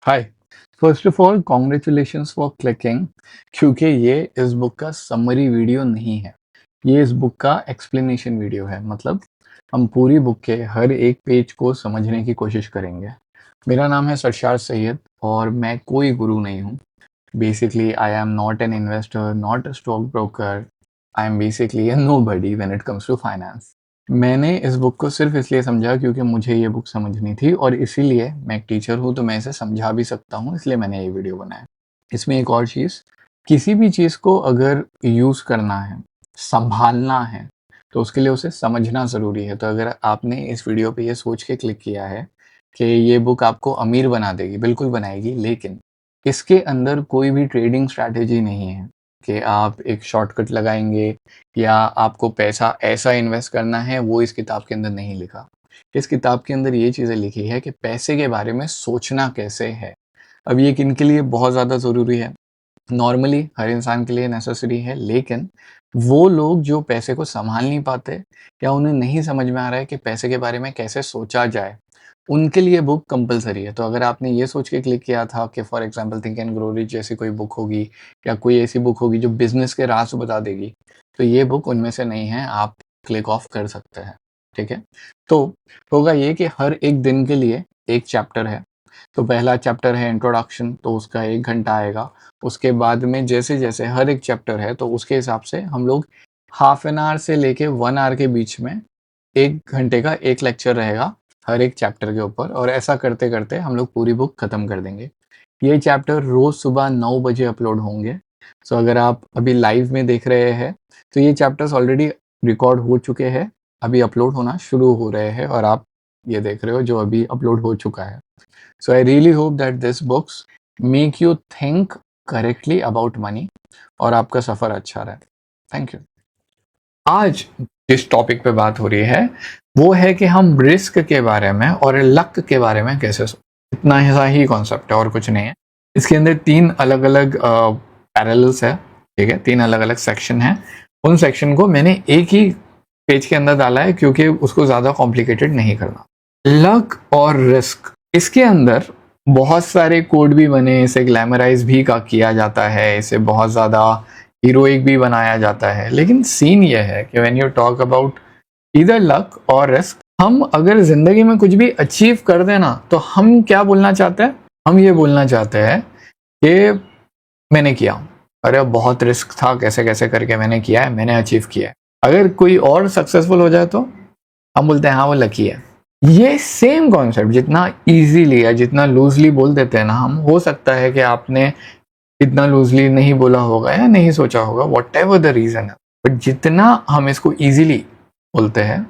Hi. First of all congratulations for clicking, क्योंकि ये इस बुक का समरी वीडियो नहीं है। ये इस बुक का एक्सप्लेनेशन वीडियो है। मतलब हम पूरी बुक के हर एक पेज को समझने की कोशिश करेंगे। मेरा नाम है सरशार सैयद और मैं कोई गुरु नहीं हूँ। Basically I am not an investor, not a stock broker. I am basically a nobody when it comes to finance. मैंने इस बुक को सिर्फ इसलिए समझा क्योंकि मुझे ये बुक समझनी थी और इसीलिए मैं एक टीचर हूँ तो मैं इसे समझा भी सकता हूँ, इसलिए मैंने ये वीडियो बनाया। इसमें एक और चीज़, किसी भी चीज़ को अगर यूज़ करना है, संभालना है, तो उसके लिए उसे समझना ज़रूरी है। तो अगर आपने इस वीडियो पे ये सोच के क्लिक किया है कि ये बुक आपको अमीर बना देगी, बिल्कुल बनाएगी, लेकिन इसके अंदर कोई भी ट्रेडिंग स्ट्रैटेजी नहीं है कि आप एक शॉर्टकट लगाएंगे या आपको पैसा ऐसा इन्वेस्ट करना है, वो इस किताब के अंदर नहीं लिखा। इस किताब के अंदर ये चीज़ें लिखी है कि पैसे के बारे में सोचना कैसे है। अब ये किन के लिए बहुत ज़्यादा ज़रूरी है? नॉर्मली हर इंसान के लिए नेसेसरी है, लेकिन वो लोग जो पैसे को संभाल नहीं पाते या उन्हें नहीं समझ में आ रहा है कि पैसे के बारे में कैसे सोचा जाए, उनके लिए बुक कंपलसरी है। तो अगर आपने ये सोच के क्लिक किया था कि for example think and grow rich जैसी कोई बुक होगी या कोई ऐसी बुक होगी जो बिज़नेस के राज़ बता देगी, तो ये बुक उनमें से नहीं है, आप क्लिक ऑफ कर सकते हैं, ठीक है? तो होगा ये कि हर एक दिन के लिए एक चैप्टर है। तो पहला चैप्टर है इंट्रोडक्शन, तो उसका 1 घंटा आएगा। उसके बाद में जैसे-जैसे हर एक चैप्टर है, तो उसके हिसाब से हम लोग हाफ एन आवर से लेके 1 आवर के बीच में 1 घंटे का 1 लेक्चर रहेगा हर एक चैप्टर के ऊपर, और ऐसा करते-करते हम लोग पूरी बुक खत्म कर देंगे। ये चैप्टर रोज़ सुबह 9 बजे अपलोड होंगे। सो अगर आप अभी लाइव में देख रहे हैं, तो ये चैप्टर्स ऑलरेडी रिकॉर्ड हो चुके हैं, अभी अपलोड होना शुरू हो रहे हैं और आप ये देख रहे हो जो अभी अपलोड हो चुका है। So I really hope that this books make you think correctly about money और आपका सफ़र अच्छा रहे। Thank you. आज जिस टॉपिक पे बात हो रही है वो है कि हम रिस्क के बारे में और लक के बारे में कैसे इतना सा ही कॉन्सेप्ट है और कुछ नहीं है। इसके अंदर 3 अलग अलग पैरेलल्स है, ठीक है, 3 अलग अलग सेक्शन है। उन सेक्शन को मैंने एक ही पेज के अंदर डाला है क्योंकि उसको ज़्यादा कॉम्प्लिकेटेड नहीं करना। लक और रिस्क, इसके अंदर बहुत सारे कोड भी बने, इसे ग्लैमराइज भी किया जाता है, इसे बहुत ज़्यादा हीरोइक भी बनाया जाता है, लेकिन सीन ये है कि when you talk about either luck और रिस्क, हम अगर जिंदगी में कुछ भी अचीव कर देना तो हम क्या बोलना चाहते हैं? हम ये बोलना चाहते हैं कि मैंने किया, अरे बहुत रिस्क था, कैसे कैसे करके मैंने किया है, मैंने अचीव किया है। अगर कोई और सक्सेसफुल हो जाए तो हम बोलते हैं हाँ वो लकी है। ये सेम कॉन्सेप्ट जितना इजीली या जितना लूजली बोल देते हैं ना हम, हो सकता है कि आपने इतना लूजली नहीं बोला होगा या नहीं सोचा होगा, वॉट एवर द रीजन है, बट जितना हम इसको इजीली बोलते हैं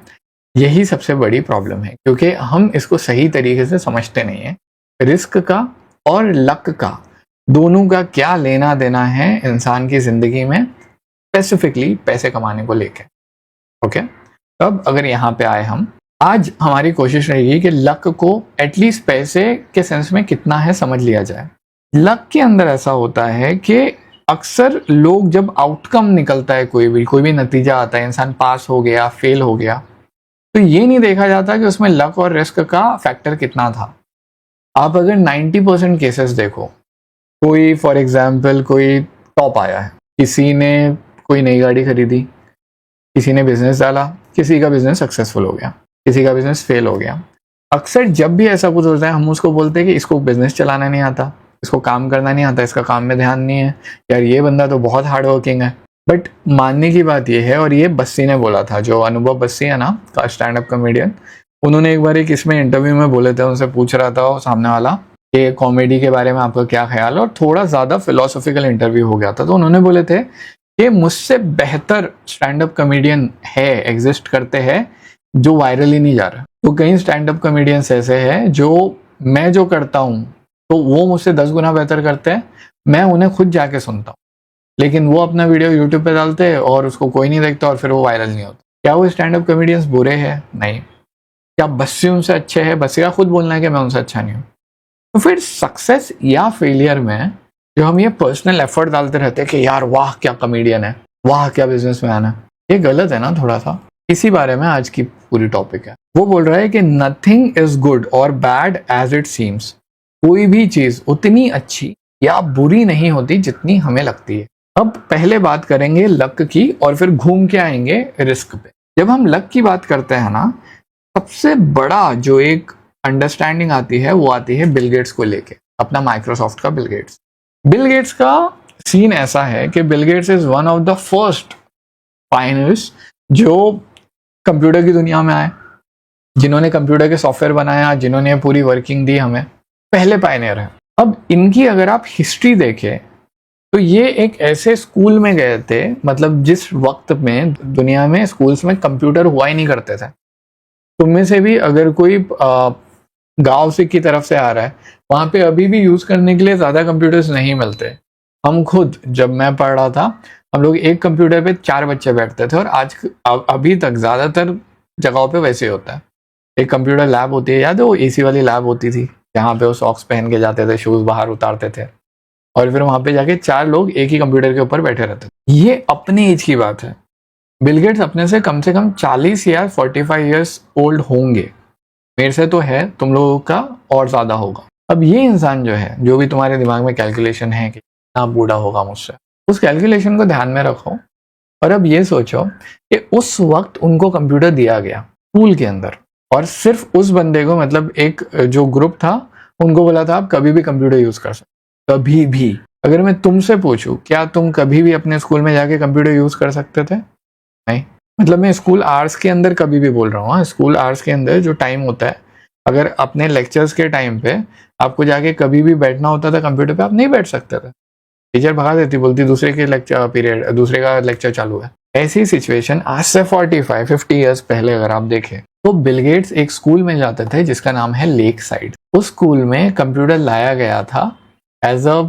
यही सबसे बड़ी प्रॉब्लम है, क्योंकि हम इसको सही तरीके से समझते नहीं है। रिस्क का और लक का दोनों का क्या लेना देना है इंसान की जिंदगी में, स्पेसिफिकली पैसे कमाने को लेकर। ओके, तब अगर यहाँ पे आए हम, आज हमारी कोशिश रहेगी कि लक को एटलीस्ट पैसे के सेंस में कितना है समझ लिया जाए। लक के अंदर ऐसा होता है कि अक्सर लोग जब आउटकम निकलता है, कोई भी नतीजा आता है, इंसान पास हो गया, फेल हो गया, तो ये नहीं देखा जाता कि उसमें लक और रिस्क का फैक्टर कितना था। आप अगर 90% केसेस देखो, कोई फॉर एग्जाम्पल कोई टॉप आया है, किसी ने कोई नई गाड़ी खरीदी, किसी ने बिजनेस डाला, किसी का बिजनेस सक्सेसफुल हो गया, किसी का बिजनेस फेल हो गया। अक्सर जब भी ऐसा कुछ होता है हम उसको बोलते हैं कि इसको बिजनेस चलाना नहीं आता, इसको काम करना नहीं आता, इसका काम में ध्यान नहीं है, यार ये बंदा तो बहुत हार्ड वर्किंग है। बट मानने की बात ये है, और ये बस्सी ने बोला था, जो अनुभव बस्सी है ना, का स्टैंड अप कॉमेडियन, उन्होंने एक बार एक इसमें इंटरव्यू में बोले थे, उनसे पूछ रहा था सामने वाला कि कॉमेडी के बारे में आपका क्या ख्याल है, और थोड़ा ज़्यादा फिलोसॉफिकल इंटरव्यू हो गया था। तो उन्होंने बोले थे कि मुझसे बेहतर स्टैंड अप कॉमेडियन है, एग्जिस्ट करते हैं, जो वायरल ही नहीं जा रहा। तो कई स्टैंड अप कॉमेडियंस ऐसे हैं जो मैं जो करता हूँ तो वो मुझसे 10 गुना बेहतर करते हैं, मैं उन्हें खुद जाके सुनता हूँ, लेकिन वो अपना वीडियो यूट्यूब पे डालते हैं और उसको कोई नहीं देखता और फिर वो वायरल नहीं होता। क्या वो स्टैंड अप कॉमेडियंस बुरे हैं? नहीं। क्या बस्सी उनसे अच्छे हैं? बस्सी का खुद बोलना है कि मैं उनसे अच्छा नहीं हूँ। तो फिर सक्सेस या फेलियर में जो हम ये पर्सनल एफर्ट डालते रहते हैं कि यार वाह क्या कॉमेडियन है, वाह क्या बिजनेसमैन है, ये गलत है ना थोड़ा सा। इसी बारे में आज की पूरी टॉपिक है। वो बोल रहा है कि नथिंग इज गुड और बैड एज इट सीम्स, कोई भी चीज उतनी अच्छी या बुरी नहीं होती जितनी हमें लगती है। अब पहले बात करेंगे लक की और फिर घूम के आएंगे रिस्क पे। जब हम लक की बात करते हैं ना, सबसे बड़ा जो एक अंडरस्टैंडिंग आती है वो आती है बिल गेट्स को लेके, अपना माइक्रोसॉफ्ट का बिल गेट्स। बिल गेट्स का सीन ऐसा है कि Bill Gates is one of the first pioneers जो कंप्यूटर की दुनिया में आए, जिन्होंने कंप्यूटर के सॉफ्टवेयर बनाया, जिन्होंने पूरी वर्किंग दी हमें, पहले पायनियर है। अब इनकी अगर आप हिस्ट्री देखें तो ये एक ऐसे स्कूल में गए थे, मतलब जिस वक्त में दुनिया में स्कूल्स में कंप्यूटर हुआ ही नहीं करते थे। तुम में से भी अगर कोई गांव से की तरफ से आ रहा है, वहां पे अभी भी यूज करने के लिए ज्यादा कंप्यूटर्स नहीं मिलते। हम खुद जब मैं पढ़ रहा था, हम लोग एक कंप्यूटर पे 4 बच्चे बैठते थे, और आज अभी तक ज्यादातर जगहों पे वैसे ही होता है। एक कंप्यूटर लैब होती है, याद है वो एसी वाली लैब होती थी जहाँ पे वो सॉक्स पहन के जाते थे, शूज बाहर उतारते थे, और फिर वहां पे जाके 4 लोग एक ही कंप्यूटर के ऊपर बैठे रहते थे। ये अपने एज की बात है। बिल गेट्स अपने से कम 40 या 45 ईयर्स ओल्ड होंगे। मेरे से तो है, तुम लोगों का और ज्यादा होगा। अब ये इंसान जो है, जो भी तुम्हारे दिमाग में कैलकुलेशन है कि कितना बूढ़ा होगा मुझसे, उस कैलकुलेशन को ध्यान में रखो और अब ये सोचो कि उस वक्त उनको कंप्यूटर दिया गया स्कूल के अंदर, और सिर्फ उस बंदे को, मतलब एक जो ग्रुप था, उनको बोला था आप कभी भी कंप्यूटर यूज कर सकते, कभी भी। अगर मैं तुमसे पूछूं क्या तुम कभी भी अपने स्कूल में जाके कंप्यूटर यूज कर सकते थे? नहीं। मतलब मैं स्कूल आवर्स के अंदर कभी भी बोल रहा हूँ, स्कूल आवर्स के अंदर जो टाइम होता है, अगर अपने लेक्चर्स के टाइम पे आपको जाके कभी भी बैठना होता था कंप्यूटर पे, आप नहीं बैठ सकते थे। टीचर भगा देती, बोलती दूसरे के लेक्चर पीरियड, दूसरे का लेक्चर चालू है। ऐसी सिचुएशन आज से 45-50 ईयर्स पहले अगर आप देखें तो बिल गेट्स एक स्कूल में जाते थे जिसका नाम है लेक साइड। उस स्कूल में कंप्यूटर लाया गया था एज अ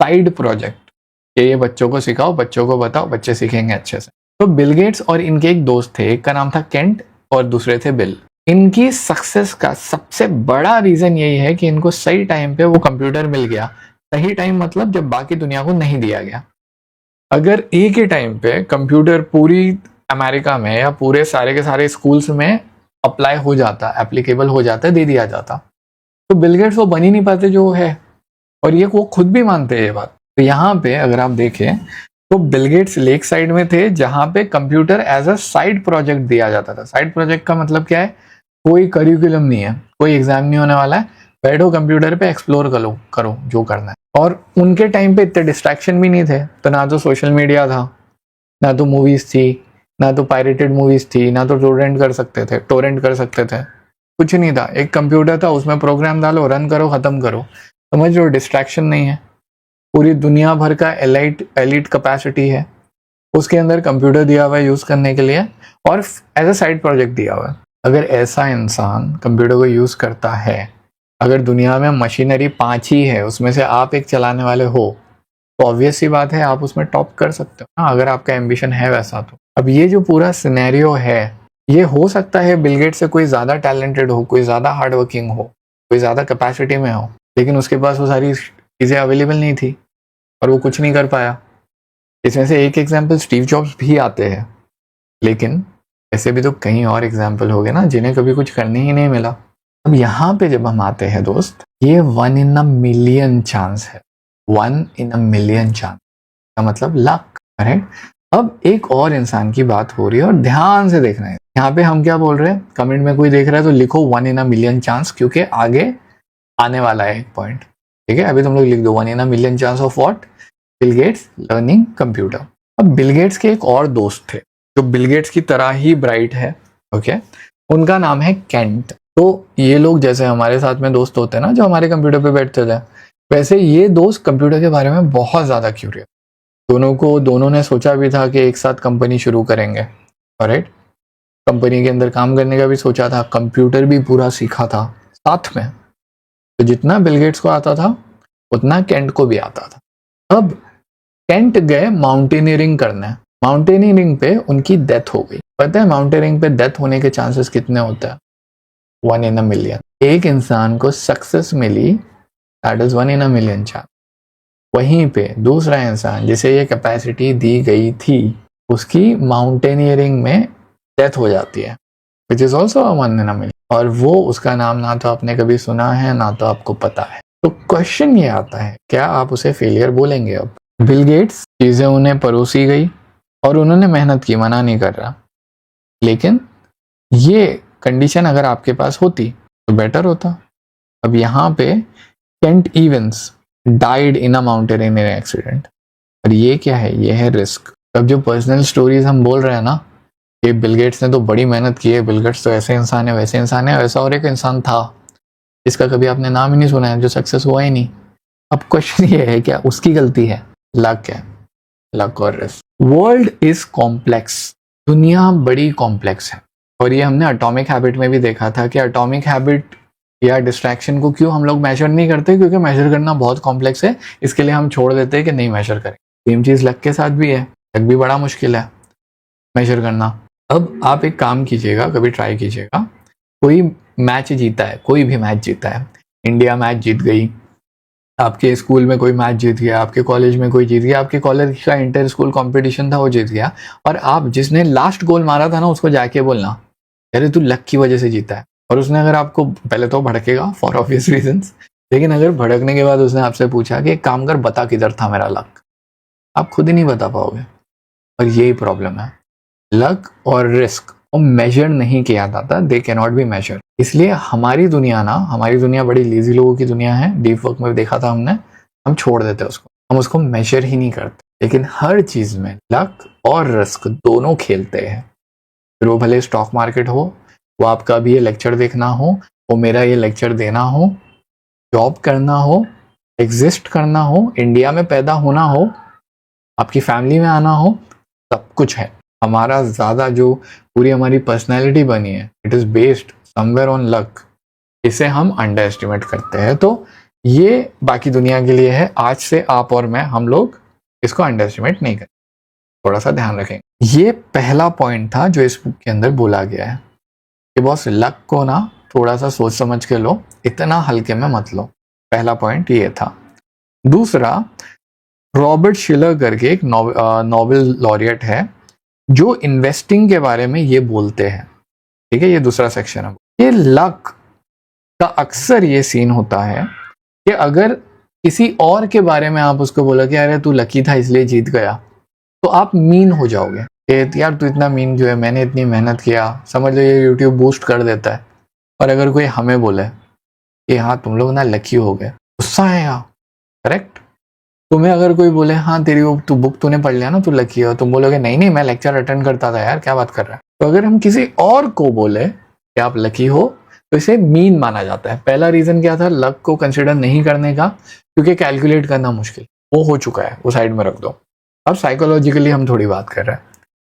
साइड प्रोजेक्ट कि ये बच्चों को सिखाओ, बच्चों को बताओ, बच्चे सीखेंगे अच्छे से। तो बिल गेट्स और इनके एक दोस्त थे, एक का नाम था केंट और दूसरे थे बिल। इनकी सक्सेस का सबसे बड़ा रीजन यही है कि इनको सही टाइम पे वो कंप्यूटर मिल गया। सही टाइम मतलब जब बाकी दुनिया को नहीं दिया गया। अगर एक ही टाइम पे कंप्यूटर पूरी अमेरिका में या पूरे सारे के सारे स्कूल्स में अप्लाई हो जाता, एप्लीकेबल हो जाता, दे दिया जाता, तो बिल गेट्स वो बन ही नहीं पाते जो है, और ये वो खुद भी मानते हैं ये बात। तो यहाँ पे अगर आप देखें तो बिल गेट्स लेक साइड में थे जहां पे computer as a side project दिया जाता था। साइड प्रोजेक्ट का मतलब क्या है? कोई करिकुलम नहीं है, कोई एग्जाम नहीं होने वाला है, बैठो कंप्यूटर पे एक्सप्लोर करो जो करना है। और उनके टाइम पे इतने डिस्ट्रैक्शन भी नहीं थे, तो ना तो सोशल मीडिया था, ना तो मूवीज थी, ना तो पायरेटेड मूवीज थी, ना तो टोरेंट कर सकते थे, कुछ नहीं था। एक कंप्यूटर था, उसमें प्रोग्राम डालो, रन करो, खत्म करो। समझ लो, डिस्ट्रैक्शन नहीं है। पूरी दुनिया भर का एलिट कैपेसिटी है, उसके अंदर कंप्यूटर दिया हुआ है यूज करने के लिए, और एज अ साइड प्रोजेक्ट दिया हुआ है। अगर ऐसा इंसान कंप्यूटर को यूज करता है, अगर दुनिया में मशीनरी 5 ही है, उसमें से आप एक चलाने वाले हो, तो ऑब्वियस सी बात है आप उसमें टॉप कर सकते हो ना, अगर आपका एम्बिशन है वैसा तो। अब ये जो पूरा सिनेरियो है, ये हो सकता है बिल गेट्स से कोई ज्यादा टैलेंटेड हो, कोई ज्यादा हार्ड वर्किंग हो, कोई ज्यादा कैपेसिटी में हो, लेकिन उसके पास वो सारी चीजें अवेलेबल नहीं थी और वो कुछ नहीं कर पाया। इसमें से एक एग्जाम्पल स्टीव जॉब्स भी आते हैं, लेकिन ऐसे भी तो कई और एग्जाम्पल हो गए ना जिन्हें कभी कुछ करने ही नहीं मिला। अब यहाँ पे जब हम आते हैं दोस्त, ये 1 in a million चांस है, 1 in a million चांस का मतलब लक, राइट। अब एक और इंसान की बात हो रही है और ध्यान से देखना है। यहाँ पे हम क्या बोल रहे हैं, कमेंट में कोई देख रहा है तो लिखो 1 in a million चांस, क्योंकि आगे आने वाला है एक पॉइंट, ठीक है। अभी तुम लोग लिख दो 1 in a million chance of what? Bill Gates learning computer. अब बिल गेट्स के एक और दोस्त थे जो बिल गेट्स की तरह ही ब्राइट है, ओके। उनका नाम है केंट। तो ये लोग जैसे हमारे साथ में दोस्त होते हैं ना जो हमारे कंप्यूटर पे बैठते थे, वैसे ये दोस्त कंप्यूटर के बारे में बहुत ज्यादा क्यूरियस। दोनों ने सोचा भी था कि एक साथ कंपनी शुरू करेंगे, राइट। कंपनी के अंदर काम करने का भी सोचा था, कंप्यूटर भी पूरा सीखा था साथ में। तो जितना बिल गेट्स को आता था उतना केंट को भी आता था। अब केंट गए माउंटेनियरिंग करने, माउंटेनियरिंग पे उनकी डेथ हो गई। पता है माउंटेनियरिंग पे डेथ होने के चांसेस कितने होते हैं? 1 in a million। एक इंसान को सक्सेस मिली, that is 1 in a million chance. वहीं पे दूसरा इंसान जिसे ये कैपेसिटी दी गई थी, उसकी माउंटेनियरिंग में डेथ हो जाती है, which is also 1 in a million। और वो, उसका नाम ना तो आपने कभी सुना है ना तो आपको पता है। तो क्वेश्चन ये आता है, क्या आप उसे फेलियर बोलेंगे? अब बिल गेट्स, चीजें उन्हें परोसी गई और उन्होंने मेहनत की, मना नहीं कर रहा, लेकिन ये कंडीशन अगर आपके पास होती तो बेटर होता। अब यहाँ पे Kent Evans died in a mountaineering accident, और ये क्या है? ये है रिस्क। अब जो पर्सनल स्टोरीज हम बोल रहे हैं ना, कि बिल गेट्स ने तो बड़ी मेहनत की है, बिल गेट्स तो ऐसे इंसान है, वैसे इंसान है, वैसा और एक इंसान था जिसका कभी आपने नाम ही नहीं सुना है, जो सक्सेस हुआ ही नहीं। अब क्वेश्चन ये है, क्या उसकी गलती है? लक है, लक और रिस्क। वर्ल्ड इज कॉम्प्लेक्स, दुनिया बड़ी कॉम्प्लेक्स है, और ये हमने एटॉमिक हैबिट में भी देखा था कि एटॉमिक हैबिट या डिस्ट्रैक्शन को क्यों हम लोग मेजर नहीं करते, क्योंकि मेजर करना बहुत कॉम्प्लेक्स है, इसके लिए हम छोड़ देते हैं कि नहीं मेजर करें। सेम चीज लक के साथ भी है, लक भी बड़ा मुश्किल है मेजर करना। अब आप एक काम कीजिएगा, कभी ट्राई कीजिएगा, कोई मैच जीता है, कोई भी मैच जीता है, इंडिया मैच जीत गई, आपके स्कूल में कोई मैच जीत गया, आपके कॉलेज में कोई जीत गया, आपके कॉलेज का इंटर स्कूल कंपटीशन था वो जीत गया, और आप जिसने लास्ट गोल मारा था ना उसको जाके बोलना, अरे तू लक की वजह से जीता है। और उसने अगर आपको, पहले तो भड़केगा फॉर ऑब्वियस रीजंस, लेकिन अगर भड़कने के बाद उसने आपसे पूछा कि एक काम कर, बता किधर था मेरा लक, आप खुद ही नहीं बता पाओगे। और यही प्रॉब्लम है, लक और रिस्क को मेजर नहीं किया जाता, they can not be measure. इसलिए हमारी दुनिया बड़ी लेजी लोगों की दुनिया है, डीप वर्क में देखा था हमने, हम छोड़ देते उसको, हम उसको मेजर ही नहीं करते। लेकिन हर चीज में लक और रिस्क दोनों खेलते हैं, फिर वो भले स्टॉक मार्केट हो, वो आपका भी ये लेक्चर देखना हो, वो मेरा ये लेक्चर देना हो, जॉब करना हो, एग्जिस्ट करना हो, इंडिया में पैदा होना हो, आपकी फैमिली में आना हो, सब कुछ है। हमारा ज्यादा जो पूरी हमारी पर्सनैलिटी बनी है, it is based somewhere on luck, इसे हम अंडर एस्टिमेट करते हैं। तो ये बाकी दुनिया के लिए है, आज से आप और मैं, हम लोग इसको अंडर एस्टिमेट नहीं करें, थोड़ा सा ध्यान रखेंगे। ये पहला पॉइंट था जो इस बुक के अंदर बोला गया है कि बॉस लक को ना थोड़ा सा सोच समझ के लो, इतना हल्के में मत लो। पहला पॉइंट ये था। दूसरा, रॉबर्ट शिलर करके एक नोबेल लॉरिएट है जो इन्वेस्टिंग के बारे में ये बोलते हैं, ठीक है, ये दूसरा सेक्शन है। ये लक का अक्सर ये सीन होता है कि अगर किसी और के बारे में आप उसको बोलो कि अरे तू लकी था इसलिए जीत गया, तो आप मीन हो जाओगे कि यार तू इतना मीन क्यों है, मैंने इतनी मेहनत किया, समझ लो ये यूट्यूब बूस्ट कर देता है। और अगर कोई हमें बोले कि हाँ तुम लोग ना लकी हो गए, गुस्सा आएगा, करेक्ट। तुम्हें अगर कोई बोले हाँ तेरी वो तू बुक तूने पढ़ लिया ना, तू लकी हो, तुम बोलोगे नहीं नहीं मैं लेक्चर अटेंड करता था यार, क्या बात कर रहा है। तो अगर हम किसी और को बोले कि आप लकी हो, तो इसे मीन माना जाता है। पहला रीजन क्या था लक को कंसिडर नहीं करने का? क्योंकि कैलकुलेट करना मुश्किल, वो हो चुका है, वो साइड में रख दो। अब साइकोलॉजिकली हम थोड़ी बात कर रहे हैं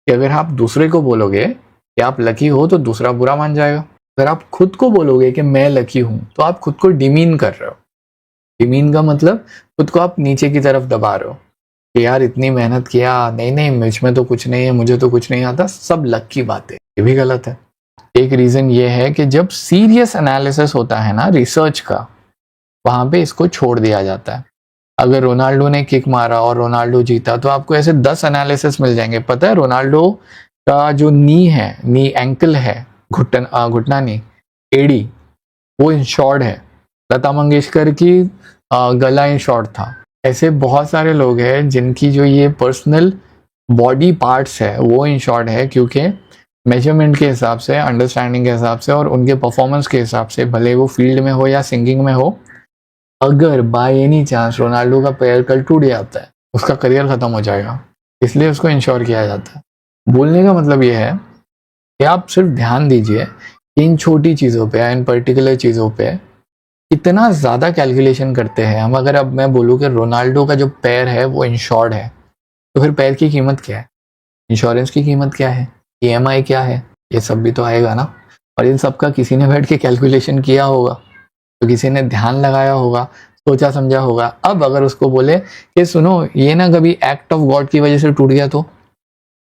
कि अगर आप दूसरे को बोलोगे कि आप लकी हो तो दूसरा बुरा मान जाएगा। अगर आप खुद को बोलोगे कि मैं लकी हूं, तो आप खुद को डिमीन कर रहे हो। डिमीन का मतलब खुद को आप नीचे की तरफ दबा रहे हो कि यार इतनी मेहनत किया, नहीं नहीं मुझ में तो कुछ नहीं है, मुझे तो कुछ नहीं आता, सब लक की बात है। ये भी गलत है। एक रीजन ये है कि जब सीरियस एनालिसिस होता है ना रिसर्च का, वहां पे इसको छोड़ दिया जाता है। अगर रोनाल्डो ने किक मारा और रोनाल्डो जीता, तो आपको ऐसे 10 एनालिसिस मिल जाएंगे। पता है रोनाल्डो का जो नी है, नी एंकल है, घुटना नहीं, एडी, वो इंश्योर्ड है। लता मंगेशकर की गला इंश्योर्ड था। ऐसे बहुत सारे लोग हैं जिनकी जो ये पर्सनल बॉडी पार्ट्स है वो इंश्योर्ड है, क्योंकि मेजरमेंट के हिसाब से, अंडरस्टैंडिंग के हिसाब से और उनके परफॉर्मेंस के हिसाब से, भले वो फील्ड में हो या सिंगिंग में हो, अगर बाय एनी चांस रोनाल्डो का पैर कल टूट जाता है, उसका करियर खत्म हो जाएगा, इसलिए उसको इंश्योर किया जाता है। बोलने का मतलब ये है कि आप सिर्फ ध्यान दीजिए कि इन छोटी चीज़ों पे, इन पर्टिकुलर चीज़ों पे इतना ज़्यादा कैलकुलेशन करते हैं हम। अगर अब मैं बोलूँ कि रोनाल्डो का जो पैर है वो इंश्योर्ड है, तो फिर पैर की कीमत क्या है, इंश्योरेंस की कीमत क्या है, EMI क्या है, ये सब भी तो आएगा ना। और इन सब का किसी ने बैठ के कैलकुलेशन किया होगा, तो किसी ने ध्यान लगाया होगा, सोचा समझा होगा। अब अगर उसको बोले कि सुनो ये ना कभी एक्ट ऑफ गॉड की वजह से टूट गया, तो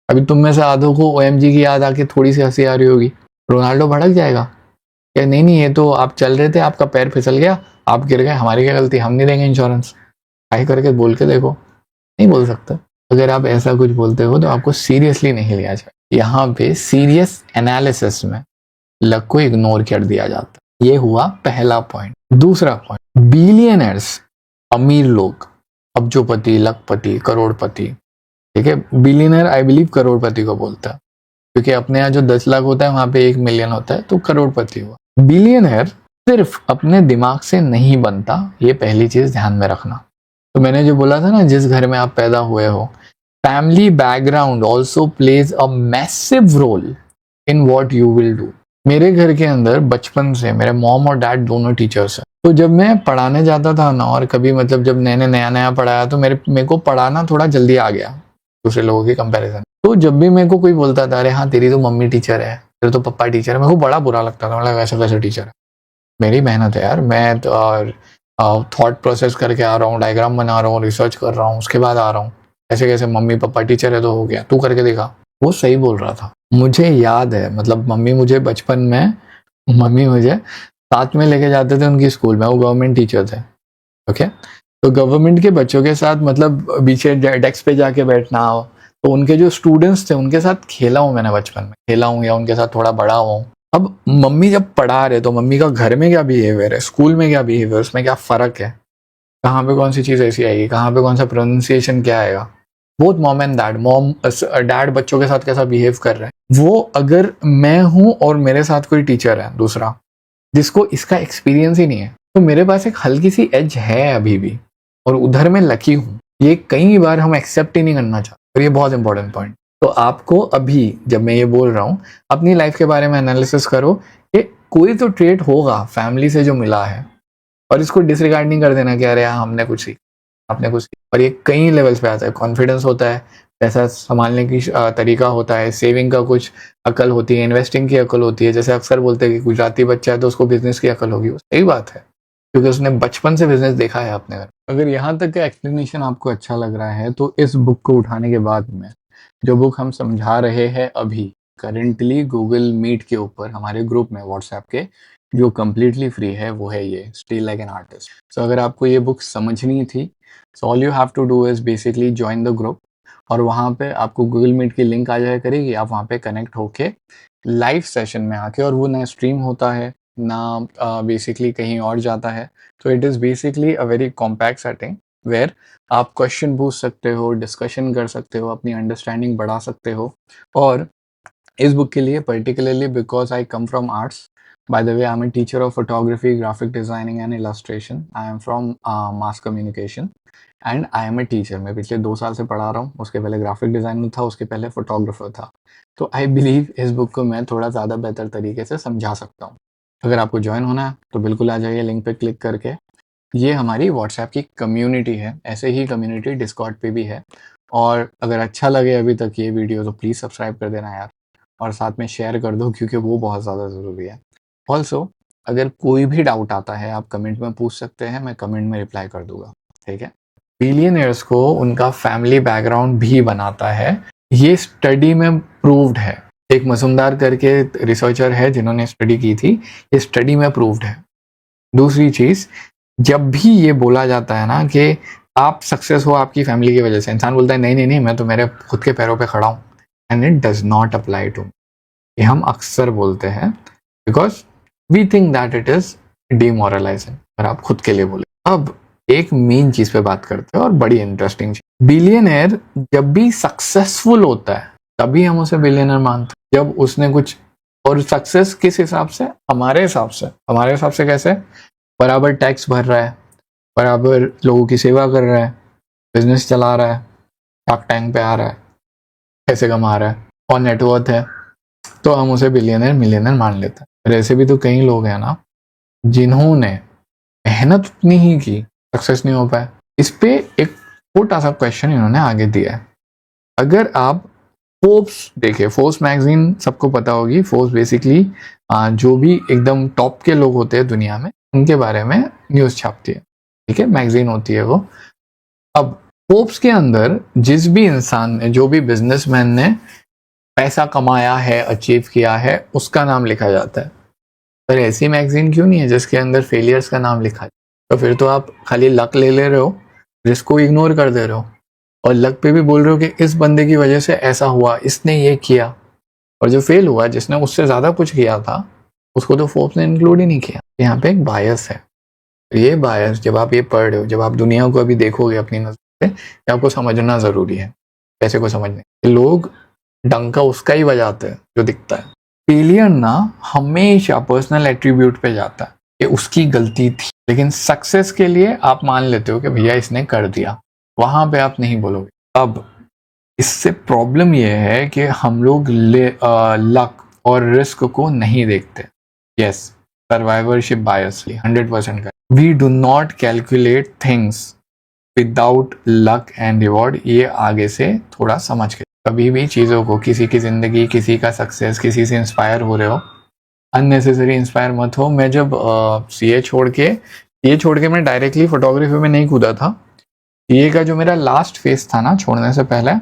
अभी तुम में से आधों को OMG की याद आके थोड़ी सी हंसी आ रही होगी, रोनाल्डो भड़क जाएगा कि नहीं नहीं ये तो आप चल रहे थे, आपका पैर फिसल गया, आप गिर गए, हमारी क्या गलती, हम नहीं देंगे इंश्योरेंस। ट्राई करके बोल के देखो, नहीं बोल सकते। अगर आप ऐसा कुछ बोलते हो तो आपको सीरियसली नहीं लिया जाए। यहाँ पे सीरियस एनालिसिस में लक को इग्नोर कर दिया जाता है। ये हुआ पहला पॉइंट। दूसरा पॉइंट, बिलियनर्स, अमीर लोग, अब्जोपति, लखपति, करोड़पति, ठीक है। बिलियनर आई बिलीव करोड़पति को बोलता है, क्योंकि अपने यहाँ जो 10 लाख होता है वहां पे 1 मिलियन होता है, तो करोड़पति हुआ। बिलियनर सिर्फ अपने दिमाग से नहीं बनता, ये पहली चीज ध्यान में रखना। तो मैंने जो बोला था ना, जिस घर में आप पैदा हुए हो, family background also plays a massive role in what you will do. मेरे घर के अंदर बचपन से मेरे मॉम और डैड दोनों टीचर्स हैं, तो जब मैं पढ़ाने जाता था ना, और कभी मतलब जब मैंने नया नया पढ़ाया, तो मेरे को पढ़ाना थोड़ा जल्दी आ गया दूसरे लोगों के कंपैरिजन। तो जब भी मेरे को कोई बोलता था, अरे हाँ तेरी तो मम्मी टीचर है, तेरे तो पापा टीचर है, मेरे को बड़ा बुरा लगता था। मतलब ऐसा कैसे टीचर है, मेरी मेहनत है यार, मैं तो थॉट प्रोसेस करके आ रहा हूँ, डायग्राम बना रहा हूँ, रिसर्च कर रहा हूँ, उसके बाद आ रहा हूँ। ऐसे कैसे मम्मी पापा टीचर है तो हो गया, तू करके देखा। वो सही बोल रहा था, मुझे याद है। मतलब मम्मी मुझे बचपन में, मम्मी मुझे साथ में लेके जाते थे उनकी स्कूल में, वो गवर्नमेंट टीचर थे, ओके। तो गवर्नमेंट के बच्चों के साथ मतलब पीछे डेस्क पे जाके बैठना, तो उनके जो स्टूडेंट्स थे उनके साथ खेला हूँ मैंने, बचपन में खेला हूँ या उनके साथ थोड़ा बड़ा हुआ हूँ। अब मम्मी जब पढ़ा रहे, तो मम्मी का घर में क्या बिहेवियर है, स्कूल में क्या बिहेवियर, उसमें क्या फर्क है, कहाँ पे कौन सी चीज ऐसी आएगी, कहाँ पे कौन सा प्रोनाउंसिएशन क्या आएगा। Both mom and dad, dad बच्चों के साथ कैसा बिहेव कर रहे हैं, वो अगर मैं हूं और मेरे साथ कोई टीचर है दूसरा जिसको इसका एक्सपीरियंस ही नहीं है, तो मेरे पास एक हल्की सी एज है अभी भी, और उधर मैं लकी हूँ। ये कई बार हम एक्सेप्ट ही नहीं करना चाहते, और ये बहुत इंपॉर्टेंट पॉइंट। तो आपको अभी जब मैं ये बोल रहा हूँ, अपनी लाइफ के बारे में एनालिसिस करो कि कोई तो ट्रेट होगा फैमिली से जो मिला है, और इसको डिसरिगार्ड नहीं कर देना कि अरे हाँ हमने कुछ सीखा, आपने कुछ सीखा। और ये कई लेवल्स पे आता है, कॉन्फिडेंस होता है, पैसा संभालने की तरीका होता है, सेविंग का कुछ अकल होती है, इन्वेस्टिंग की अकल होती है। जैसे अक्सर बोलते हैं कि गुजराती बच्चा है तो उसको बिजनेस की अकल होगी, सही बात है, क्योंकि उसने बचपन से बिजनेस देखा है अपने घर। अगर यहाँ तक का एक्सप्लेनेशन आपको अच्छा लग रहा है, तो इस बुक को उठाने के बाद में जो बुक हम समझा रहे हैं अभी करेंटली गूगल मीट के ऊपर हमारे ग्रुप में व्हाट्सएप के, जो कम्प्लीटली फ्री है, वो है ये stay like an artist. So अगर आपको ये बुक समझनी थी, so all you have to do is basically join the group, और वहाँ पे आपको गूगल मीट की लिंक आ जाया करेगी, आप वहाँ पे कनेक्ट होके लाइव सेशन में आके, और वो ना स्ट्रीम होता है ना बेसिकली कहीं और जाता है, तो it is basically a very compact setting where आप क्वेश्चन पूछ सकते हो, डिस्कशन कर सकते हो, अपनी अंडरस्टैंडिंग बढ़ा सकते हो। और इस बुक के लिए particularly because I come from arts, by the way I'm a teacher of photography, graphic designing and illustration. I am from mass communication and I am a teacher. मैं पिछले 2 साल से पढ़ा रहा हूँ, उसके पहले ग्राफिक डिजाइनर था, उसके पहले फोटोग्राफर था। तो आई बिलीव इस बुक को मैं थोड़ा ज़्यादा बेहतर तरीके से समझा सकता हूँ। अगर आपको ज्वाइन होना है तो बिल्कुल आ जाइए लिंक पे क्लिक करके। ये हमारी व्हाट्सएप की कम्युनिटी है, ऐसे ही कम्युनिटी डिस्कॉर्ड पे भी है। और अगर अच्छा लगे अभी तक ये वीडियो तो प्लीज़ सब्सक्राइब कर देना यार, और साथ में शेयर कर दो, क्योंकि वो बहुत ज़्यादा ज़रूरी है। ऑल्सो अगर कोई भी डाउट आता है आप कमेंट में पूछ सकते हैं, मैं कमेंट में रिप्लाई कर दूंगा, ठीक है। बिलियनियर्स को उनका फैमिली बैकग्राउंड भी बनाता है, ये स्टडी में प्रूव्ड है। एक मजुमदार करके रिसर्चर है जिन्होंने स्टडी की थी, ये स्टडी में प्रूव्ड है। दूसरी चीज, जब भी ये बोला जाता है ना कि आप सक्सेस हो आपकी फैमिली की वजह से, इंसान बोलता है नहीं नहीं नहीं मैं तो मेरे खुद के पैरों पे खड़ा हूँ, and it does not apply to. ये हम अक्सर बोलते हैं because we think that it is demoralising, अगर आप खुद के लिए बोले। अब एक मेन चीज पे बात करते हैं, और बड़ी इंटरेस्टिंग चीज, बिलियनर जब भी सक्सेसफुल होता है तभी हम उसे बिलियनर मानते हैं, जब उसने कुछ। और सक्सेस किस हिसाब से, हमारे हिसाब से कैसे, बराबर टैक्स भर रहा है, बराबर लोगों की सेवा कर रहा है, बिजनेस चला रहा है, शार्क टैंक पे आ रहा है, पैसे कमा रहा है, और नेटवर्थ है, तो हम उसे बिलियनर मिलियनर मान लेते हैं। ऐसे भी तो कई लोग हैं ना जिन्होंने मेहनत उतनी ही की, सक्सेस नहीं हो पाए। इस पे एक छोटा सा क्वेश्चन इन्होंने आगे दिया है। अगर आप फोर्ब्स देखे, फोर्ब्स मैगजीन सबको पता होगी, फोर्ब्स बेसिकली जो भी एकदम टॉप के लोग होते हैं दुनिया में उनके बारे में न्यूज छापती है, ठीक है, मैगजीन होती है वो। अब फोर्ब्स के अंदर जिस भी इंसान ने, जो भी बिजनेसमैन ने पैसा कमाया है, अचीव किया है, उसका नाम लिखा जाता है। पर ऐसी मैगजीन क्यों नहीं है जिसके अंदर फेलियर्स का नाम लिखा है? तो फिर तो आप खाली लक ले ले रहे हो, जिसको इग्नोर कर दे रहे हो, और लक पे भी बोल रहे हो कि इस बंदे की वजह से ऐसा हुआ, इसने ये किया। और जो फेल हुआ, जिसने उससे ज्यादा कुछ किया था, उसको तो फोर्ब्स ने इंक्लूड ही नहीं किया। यहाँ पे एक बायस है। ये बायस जब आप ये पढ़ रहे हो, जब आप दुनिया को अभी देखोगे अपनी नजर से, ये आपको समझना जरूरी है। कैसे को समझने, लोग डंका उसका ही बजाते हैं जो दिखता है। फेलियर ना हमेशा पर्सनल एट्रीब्यूट पे जाता है कि उसकी गलती थी, लेकिन सक्सेस के लिए आप मान लेते हो कि भैया इसने कर दिया, वहां पे आप नहीं बोलोगे। अब इससे प्रॉब्लम यह है कि हम लोग लक और रिस्क को नहीं देखते। यस, सर्वाइवरशिप बायस 100% का। We do not calculate things without luck and reward. ये आगे से थोड़ा समझ के, कभी भी चीज़ों को, किसी की ज़िंदगी, किसी का सक्सेस, किसी से इंस्पायर हो रहे हो, अननेसेसरी इंस्पायर मत हो। मैं जब सीए छोड़ के मैं डायरेक्टली फोटोग्राफी में नहीं कूदा था। सीए का जो मेरा लास्ट फेज था ना, छोड़ने से पहले,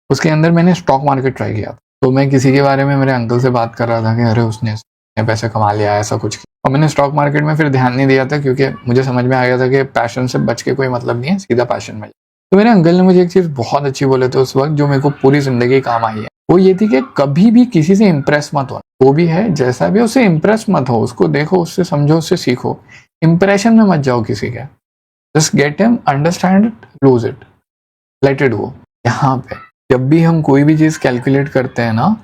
उसके अंदर मैंने स्टॉक मार्केट ट्राई किया। तो मैं किसी के बारे में मेरे अंकल से बात कर रहा था कि अरे उसने पैसे कमा लिया, ऐसा कुछ। और मैंने स्टॉक मार्केट में फिर ध्यान नहीं दिया था, क्योंकि मुझे समझ में आ गया था कि पैशन से बच के कोई मतलब नहीं है, सीधा पैशन में। तो मेरे अंकल ने मुझे एक चीज़ बहुत अच्छी बोले थे उस वक्त, जो मेरे को पूरी जिंदगी काम आई है। वो ये थी कि कभी भी किसी से इम्प्रेस मत हो। वो भी है जैसा भी, उससे इम्प्रेस मत हो, उसको देखो, उससे समझो, उससे सीखो, इंप्रेशन में मत जाओ किसी के। Just get him, understand it, lose it, let it go. यहाँ पे जब भी हम कोई भी चीज कैलकुलेट करते हैं ना,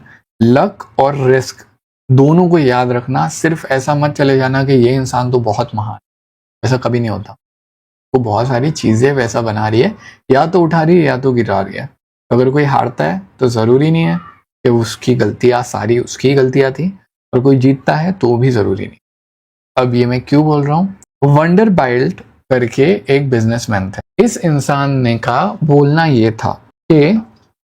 लक और रिस्क दोनों को याद रखना। सिर्फ ऐसा मत चले जाना कि ये इंसान तो बहुत महान, ऐसा कभी नहीं होता। वो बहुत सारी चीजें वैसा बना रही है, या तो उठा रही है या तो गिरा रही है। अगर कोई हारता है तो जरूरी नहीं है कि उसकी गलतियां सारी उसकी गलतियां थी, और कोई जीतता है तो भी जरूरी नहीं। अब ये मैं क्यों बोल रहा हूँ, वंडर बाइल्ट करके एक बिजनेसमैन थे। इस इंसान ने का बोलना ये था कि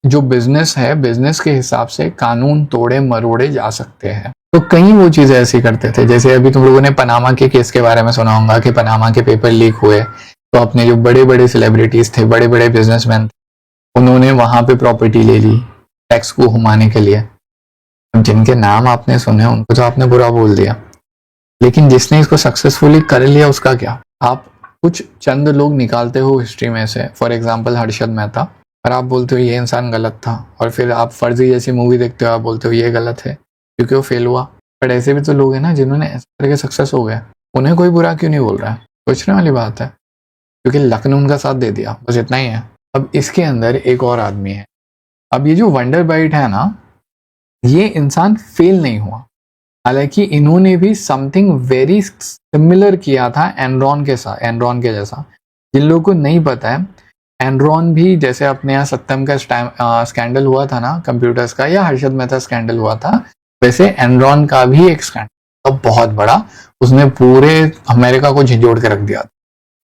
जो बिजनेस है, बिजनेस के हिसाब से कानून तोड़े मरोड़े जा सकते हैं। तो कई वो चीजें ऐसी करते थे, जैसे अभी तुम लोगों ने पनामा के केस के बारे में सुना होगा कि पनामा के पेपर लीक हुए, तो अपने जो बड़े बड़े सेलिब्रिटीज थे, बड़े बड़े बिजनेसमैन, उन्होंने वहां पे प्रॉपर्टी ले ली टैक्स को घुमाने के लिए। जिनके नाम आपने सुने उनको तो आपने बुरा बोल दिया, लेकिन जिसने इसको सक्सेसफुली कर लिया उसका क्या। आप कुछ चंद लोग निकालते हो हिस्ट्री में से, फॉर एग्जाम्पल हर्षद मेहता, और आप बोलते हो ये इंसान गलत था, और फिर आप फर्जी जैसी मूवी देखते हो, आप बोलते हो ये गलत है क्योंकि वो फेल हुआ। बट ऐसे भी तो लोग हैं ना जिन्होंने ऐसे करके सक्सेस हो गए, उन्हें कोई बुरा क्यों नहीं बोल रहा है। सोचने वाली बात है, क्योंकि लक ने उनका साथ दे दिया, बस इतना ही है। अब इसके अंदर एक और आदमी है। अब ये जो वंडर बाइट है ना, ये इंसान फेल नहीं हुआ, हालांकि इन्होंने भी समथिंग वेरी सिमिलर किया था एनरॉन के साथ, एनरॉन के जैसा। जिन लोगों को नहीं पता है, एनरॉन भी जैसे अपने यहाँ सत्यम का स्कैंडल हुआ था ना कंप्यूटर्स का, या हर्षद मेहता स्कैंडल हुआ था, वैसे एनरॉन का भी एक स्कैंडल बहुत बड़ा, उसने पूरे अमेरिका को झिझोड़ के रख दिया।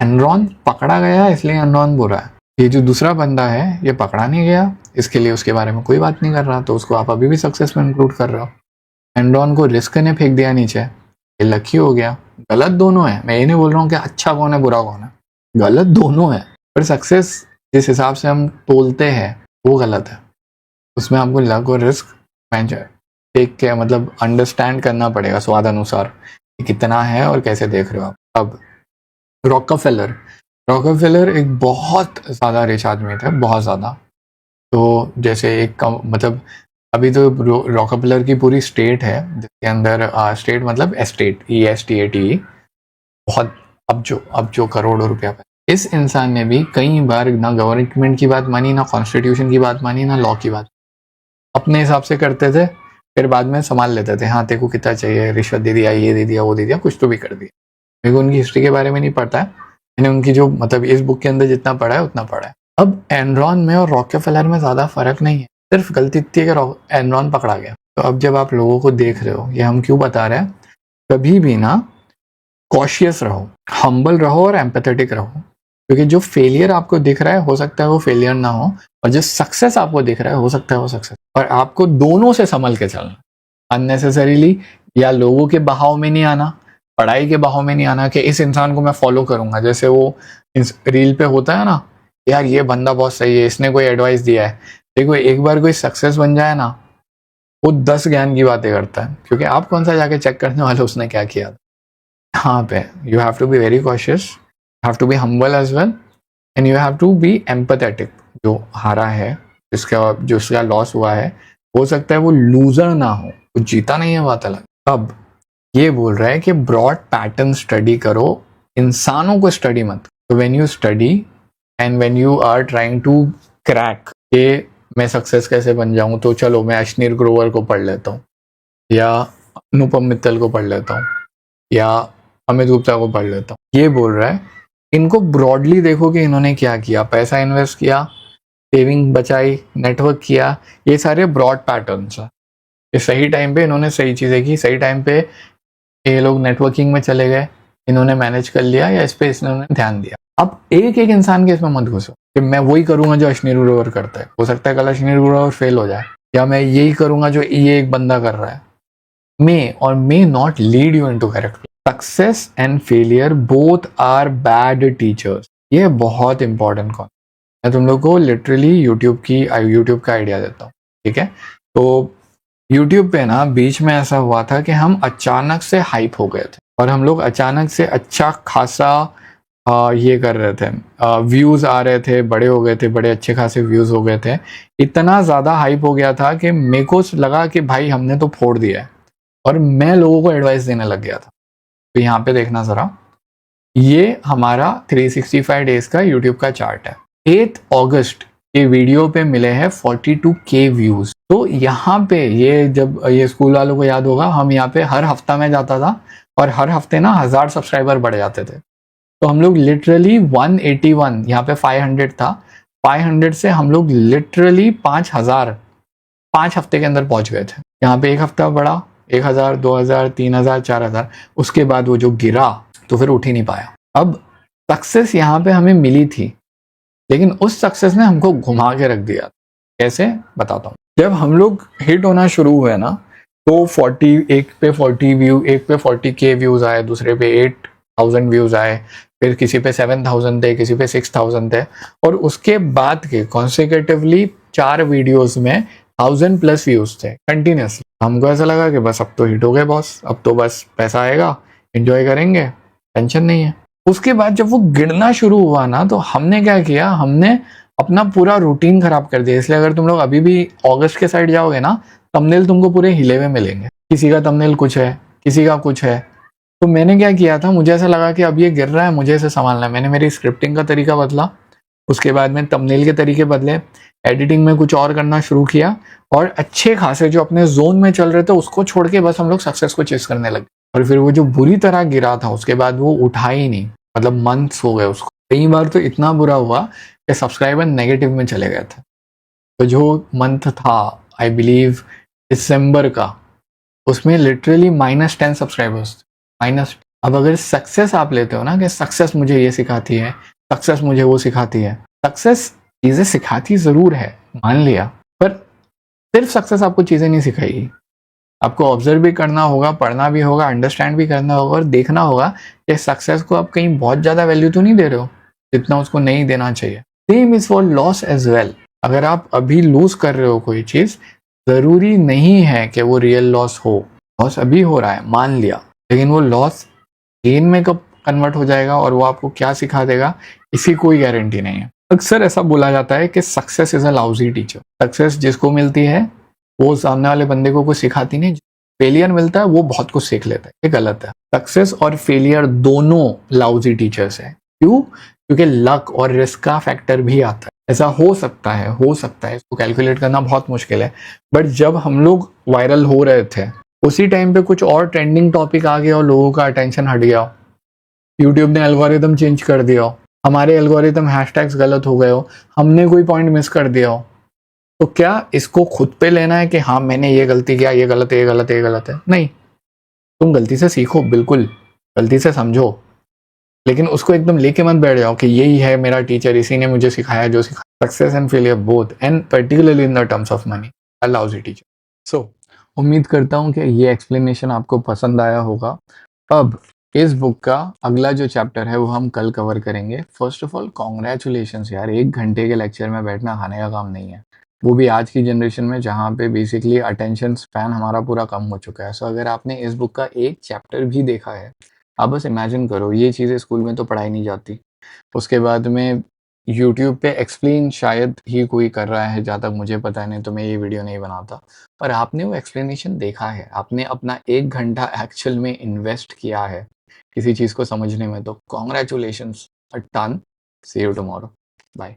एनरॉन पकड़ा गया इसलिए एनरॉन बुरा है। ये जो दूसरा बंदा है ये पकड़ा नहीं गया, इसके लिए उसके बारे में कोई बात नहीं कर रहा, तो उसको आप अभी भी सक्सेस में इंक्लूड कर रहे हो। एनरॉन को रिस्क ने फेंक दिया नीचे, ये लकी हो गया। गलत दोनों है, मैं ये नहीं बोल रहा हूँ कि अच्छा कौन है बुरा कौन है, गलत दोनों है। पर सक्सेस जिस हिसाब से हम तोलते हैं वो गलत है। उसमें आपको लक और रिस्क देख के, मतलब अंडरस्टैंड करना पड़ेगा स्वाद अनुसार कि कितना है और कैसे देख रहे हो आप। अब रॉकफेलर एक बहुत ज़्यादा रिच आदमी था, बहुत ज़्यादा। तो जैसे एक मतलब अभी तो रॉकफेलर की पूरी स्टेट है, जिसके अंदर स्टेट मतलब एस्टेट, ESTATE, बहुत अब जो करोड़ों रुपया। इस इंसान ने भी कई बार ना गवर्नमेंट की बात मानी, ना कॉन्स्टिट्यूशन की बात मानी, ना लॉ की बात, अपने हिसाब से करते थे। फिर बाद में संभाल लेते थे, हाँ तेरे को कितना चाहिए, रिश्वत दे दिया, ये दे दिया, वो दे दिया, कुछ तो भी कर दिया। मेरे को उनकी हिस्ट्री के बारे में नहीं पता है, मैंने उनकी जो मतलब इस बुक के अंदर जितना पढ़ा है उतना पढ़ा है। अब एनरॉन में और रॉकफेलर में ज्यादा फर्क नहीं है, सिर्फ गलती इतनी है कि एनरॉन पकड़ा गया। तो अब जब आप लोगों को देख रहे हो, ये हम क्यों बता रहे हैं, कभी भी ना कॉशियस रहो, हम्बल रहो और एम्पैथेटिक रहो, क्योंकि जो फेलियर आपको दिख रहा है हो सकता है वो फेलियर ना हो, और जो सक्सेस आपको दिख रहा है हो सकता है वो सक्सेस। और आपको दोनों से संभल के चलना, अननेसेसरीली या लोगों के बहाव में नहीं आना, पढ़ाई के बहाव में नहीं आना कि इस इंसान को मैं फॉलो करूंगा। जैसे वो रील पे होता है ना, यार ये बंदा बहुत सही है, इसने कोई एडवाइस दिया है। देखो एक बार कोई सक्सेस बन जाए ना, वो 10 ज्ञान की बातें करता है, क्योंकि आप कौन सा जाके चेक करने वाले उसने क्या किया। हाँ पे you have to be very cautious, have to be humble as well, and you have to be empathetic. जो हारा है, जिसका लॉस हुआ है, हो सकता है वो लूजर ना हो, वो जीता नहीं है, बात अलग। अब ये बोल रहा है कि ब्रॉड पैटर्न स्टडी करो, इंसानों को स्टडी मत। तो when you study and when you are trying to crack के मैं सक्सेस कैसे बन जाऊं, तो चलो मैं अश्नीर ग्रोवर को पढ़ लेता हूँ, या अनुपम मित्तल को पढ़ लेता हूँ, या अमित गुप्ता को पढ़ लेता हूँ। ये बोल रहा है, इनको ब्रॉडली देखो कि इन्होंने क्या किया, पैसा इन्वेस्ट किया, सेविंग बचाई, नेटवर्क किया, ये सारे ब्रॉड पैटर्न्स है। ये सही टाइम पे इन्होंने सही चीजें की, सही टाइम पे ये लोग नेटवर्किंग में चले गए, इन्होंने मैनेज कर लिया, या इस पे इन्होंने ध्यान दिया। अब एक एक इंसान के इसमें मत घुसो कि मैं वही करूंगा जो अश्नीर ग्रोवर करता है। हो सकता है कल अश्नीर ग्रोवर फेल हो जाए, या मैं यही करूंगा जो ये एक बंदा कर रहा है। मे और may not lead you into correct. Success and failure both are bad teachers. ये बहुत इंपॉर्टेंट कॉन्सेप्ट। मैं तुम लोग को लिटरली यूट्यूब का आइडिया देता हूँ, ठीक है। तो यूट्यूब पे ना बीच में ऐसा हुआ था कि हम अचानक से हाइप हो गए थे, और हम लोग अचानक से अच्छा खासा ये कर रहे थे, व्यूज आ रहे थे, बड़े हो गए थे, बड़े अच्छे खासे व्यूज हो गए थे। इतना ज्यादा हाइप हो गया था कि मेरे को लगा कि भाई हमने तो फोड़ दिया है, और मैं लोगों को एडवाइस देने लग गया था। तो यहाँ पे देखना जरा, ये हमारा 365 डेज का यूट्यूब का चार्ट है। 8 अगस्त के वीडियो पे मिले हैं 42K व्यूज। तो यहाँ पे ये, जब ये स्कूल वालों को याद होगा, हम यहाँ पे हर हफ्ता में जाता था, और हर हफ्ते ना 1000 सब्सक्राइबर बढ़ जाते थे। तो हम लोग लिटरली 181, यहाँ पे 500 था, 500 से हम लोग लिटरली 5000 5 हफ्ते के अंदर पहुंच गए थे। यहाँ पे एक हफ्ता बढ़ा, 1000, 2000, 3000, 4000, उसके बाद वो जो गिरा तो फिर उठ ही नहीं पाया। अब सक्सेस यहाँ पे हमें मिली थी, लेकिन उस सक्सेस ने हमको घुमा के रख दिया। कैसे, बताता हूँ। जब हम लोग हिट होना शुरू हुए ना, तो 40, एक पे 40K व्यूज आए, दूसरे पे 8000 व्यूज आए, फिर किसी पे 7000 थे, किसी पे 6000 थे, और उसके बाद के कॉन्सिक्यूटिवली 4 वीडियोस में 1000+ व्यूज थे कंटिन्यूसली। हमको ऐसा लगा कि बस अब तो हिट हो गए बॉस, अब तो बस पैसा आएगा, एंजॉय करेंगे, टेंशन नहीं है। उसके बाद जब वो गिरना शुरू हुआ ना, तो हमने क्या किया, हमने अपना पूरा रूटीन खराब कर दिया। इसलिए अगर तुम लोग अभी भी अगस्त के साइड जाओगे ना, थंबनेल तुमको पूरे हिले हुए मिलेंगे। किसी का थंबनेल कुछ है, किसी का कुछ है। तो मैंने क्या किया था, मुझे ऐसा लगा कि अब ये गिर रहा है, मुझे इसे संभालना है। मैंने मेरी स्क्रिप्टिंग का तरीका बदला, उसके बाद में थंबनेल के तरीके बदले, एडिटिंग में कुछ और करना शुरू किया, और अच्छे खासे जो अपने जोन में चल रहे थे उसको छोड़ के बस हम लोग सक्सेस को चेस करने लगे। और फिर वो जो बुरी तरह गिरा था, उसके बाद वो उठा ही नहीं, मतलब मंथ्स हो गए उसको। कई बार तो इतना बुरा हुआ कि सब्सक्राइबर नेगेटिव में चले गए थे। तो जो मंथ था, आई बिलीव दिसंबर का, उसमें लिटरली -10 सब्सक्राइबर्स, माइनस। अब अगर सक्सेस आप लेते हो ना, कि सक्सेस मुझे ये सिखाती है, सक्सेस मुझे वो सिखाती है, सक्सेस चीजें सिखाती जरूर है, मान लिया, पर सिर्फ सक्सेस आपको चीजें नहीं सिखाएगी। आपको ऑब्जर्व भी करना होगा, पढ़ना भी होगा, अंडरस्टैंड भी करना होगा, और देखना होगा कि सक्सेस को आप कहीं बहुत ज्यादा वैल्यू तो नहीं दे रहे हो जितना उसको नहीं देना चाहिए। Same is for loss as well. अगर आप अभी लूज कर रहे हो कोई चीज, जरूरी नहीं है कि वो रियल लॉस हो। लॉस अभी हो रहा है, मान लिया, लेकिन वो लॉस गेन में कब कन्वर्ट हो जाएगा और वो आपको क्या सिखा देगा, इसी कोई गारंटी नहीं है। अक्सर ऐसा बोला जाता है कि success is a lousy teacher. Success जिसको मिलती है वो सामने वाले बंदे को कुछ सिखाती नहीं। फेलियर मिलता है वो बहुत कुछ सीख लेता है, ये गलत है। सक्सेस और फेलियर दोनों लाउजी टीचर्स है। क्यों? क्योंकि लक और रिस्क का फैक्टर भी आता है। ऐसा हो सकता है, इसको कैलकुलेट करना बहुत मुश्किल है। बट जब हम लोग वायरल हो रहे थे, उसी टाइम पे कुछ और ट्रेंडिंग टॉपिक आ गया और लोगों का अटेंशन हट गया, यूट्यूब ने एल्गोरिदम चेंज कर दिया हो, हमारे एल्गोरिदम हैशटैग्स गलत हो गए हो, हमने कोई पॉइंट मिस कर दिया हो, तो क्या इसको खुद पे लेना है कि हाँ मैंने ये गलती किया, ये गलत है, ये गलत है, ये गलत है? नहीं, तुम गलती से सीखो, बिल्कुल गलती से समझो, लेकिन उसको एकदम लेके मत बैठ जाओ कि यही है मेरा टीचर, इसी ने मुझे सिखाया जो सिखाया। Success and failure both, and particularly in the terms of money, allows it teacher. So उम्मीद करता हूँ कि ये एक्सप्लेनेशन आपको पसंद आया होगा। अब इस बुक का अगला जो चैप्टर है वो हम कल कवर करेंगे। फर्स्ट ऑफ ऑल कॉन्ग्रेचुलेशंस यार, 1 घंटे के लेक्चर में बैठना खाने का काम नहीं है, वो भी आज की जनरेशन में जहाँ पे बेसिकली अटेंशन स्पैन हमारा पूरा कम हो चुका है। सो अगर आपने इस बुक का एक चैप्टर भी देखा है, आप बस इमेजिन करो, ये चीज़ें स्कूल में तो पढ़ाई नहीं जाती। उसके बाद में यूट्यूब पे एक्सप्लेन शायद ही कोई कर रहा है, जहाँ तक मुझे पता नहीं, तो मैं ये वीडियो नहीं बनाता। पर आपने वो एक्सप्लेनेशन देखा है, आपने अपना 1 घंटा एक्चुअल में इन्वेस्ट किया है किसी चीज़ को समझने में, तो congratulations a ton. See you tomorrow. Bye.